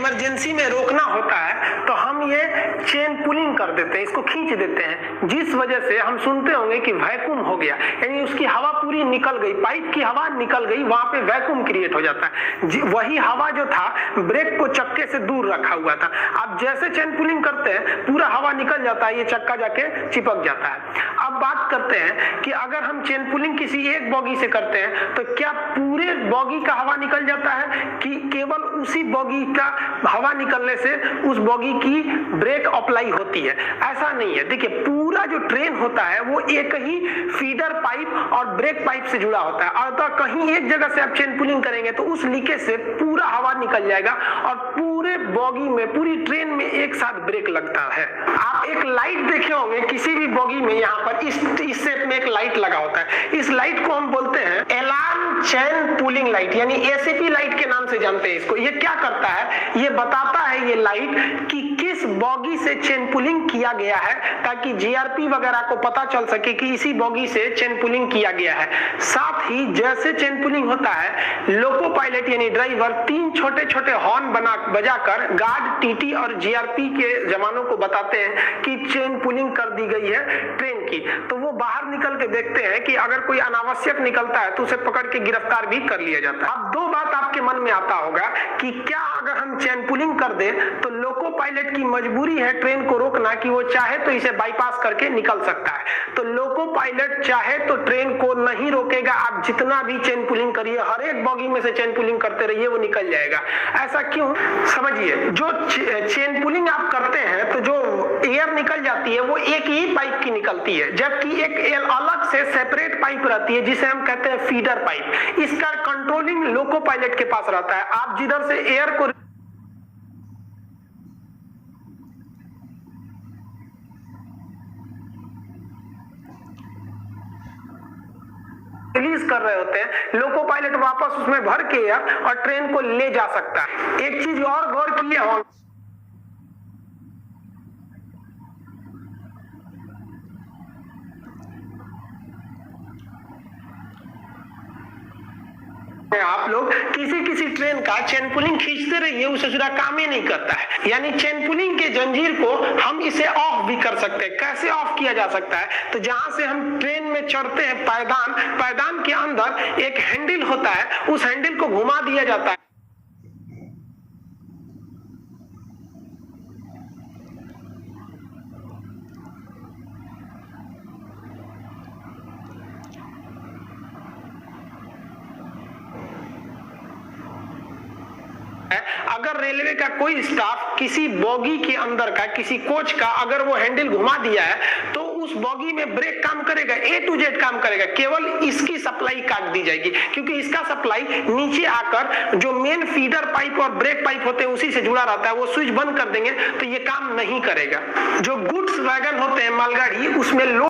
Emergency में रोकना होता है तो हम ये चेन पुलिंग कर देते हैं, इसको खींच देते हैं, जिस वजह से हम सुनते होंगे कि वैक्यूम हो गया, यानी उसकी हवा पूरी निकल गई, पाइप की हवा निकल गई, वहां पे वैक्यूम क्रिएट हो जाता है। वही हवा जो था ब्रेक को चक्के से दूर रखा हुआ था, आप जैसे चेन पुलिंग करते हैं पूरा हवा निकल जाता है, ये चक्का जाके चिपक जाता है। अब बात करते हैं कि अगर हम चेन पुलिंग किसी एक बॉगी से करते हैं तो क्या पूरे बॉगी का हवा निकल जाता है कि केवल उसी बॉगी का हवा निकलने से उस बॉगी की ब्रेक अप्लाई होती है? ऐसा नहीं है। देखिए, पूरा जो ट्रेन होता है वो एक ही फीडर पाइप और ब्रेक पाइप से जुड़ा होता है, और तो कहीं एक जगह से आप चेन पुलिंग करेंगे तो उस लीकेज से पूरा हवा निकल जाएगा और पूरे बॉगी में, पूरी ट्रेन में एक साथ ब्रेक लगता है। आप एक लाइट देखे होंगे किसी भी बॉगी में, यहाँ पर इस शेप में एक लाइट लगा होता है, इस लाइट को हम बोलते हैं अलार्म चेन पुलिंग लाइट, यानी एसीपी लाइट के नाम से जानते हैं इसको। ये क्या करता है, ये बताता है ये लाइट कि किस बॉगी से चेन पुलिंग किया गया है, ताकि जीआरपी वगैरह को पता चल सके कि इसी बॉगी से चेन पुलिंग किया गया है। साथ ही जैसे चेन पुलिंग होता है, लोको पायलट यानी ड्राइवर 3 छोटे छोटे हॉर्न बजाकर गार्ड, टीटी और जीआरपी के जवानों को बताते हैं कि चेन पुलिंग कर दी गई है ट्रेन की। तो वो बाहर निकल के देखते हैं कि अगर कोई अनावश्यक निकलता है तो उसे पकड़ के गिरफ्तार भी कर लिया जाता है। अब दो बात आपके मन में आता होगा कि क्या अगर हम चेन पुलिंग कर दें तो लोको पायलट की मजबूरी है ट्रेन को रोकना, कि वो चाहे तो इसे बाईपास करके निकल सकता है। तो लोको पायलट चाहे तो ट्रेन को नहीं रोकेगा, आप जितना भी चेन पुलिंग करिए, हर एक बॉगी में से चेन पुलिंग करते रहिए, वो निकल जाएगा। ऐसा क्यों? समझिए, जो चेन पुलिंग आप करते हैं तो जो एयर निकल जाती है वो एक ही पाइप की निकलती है, जबकि एक अलग से सेपरेट पाइप रहती है जिसे हम कहते हैं फीडर पाइप। इसका कंट्रोलिंग लोको पायलट के पास रहता है। आप जिधर से एयर को रिलीज कर रहे होते हैं, लोको पायलट वापस उसमें भर के एयर और ट्रेन को ले जा सकता है। एक चीज और गौर किए होंगे, आप लोग किसी ट्रेन का चेन पुलिंग खींचते रहिए, उसे जुड़ा काम ही नहीं करता है। यानी चेन पुलिंग के जंजीर को हम इसे ऑफ भी कर सकते हैं। कैसे ऑफ किया जा सकता है? तो जहां से हम ट्रेन में चढ़ते हैं, पायदान के अंदर एक हैंडल होता है, उस हैंडल को घुमा दिया जाता है। अगर रेलवे का कोई स्टाफ किसी बॉगी के अंदर का, किसी कोच का अगर वो हैंडल घुमा दिया है तो उस बॉगी में ब्रेक काम करेगा, A to Z काम करेगा, केवल इसकी सप्लाई काट दी जाएगी, क्योंकि इसका सप्लाई नीचे आकर जो मेन फीडर पाइप और ब्रेक पाइप होते हैं उसी से जुड़ा रहता है। वो स्विच बंद कर देंगे तो ये काम नहीं करेगा। जो गुड्स वैगन होते हैं, मालगाड़ी, उसमें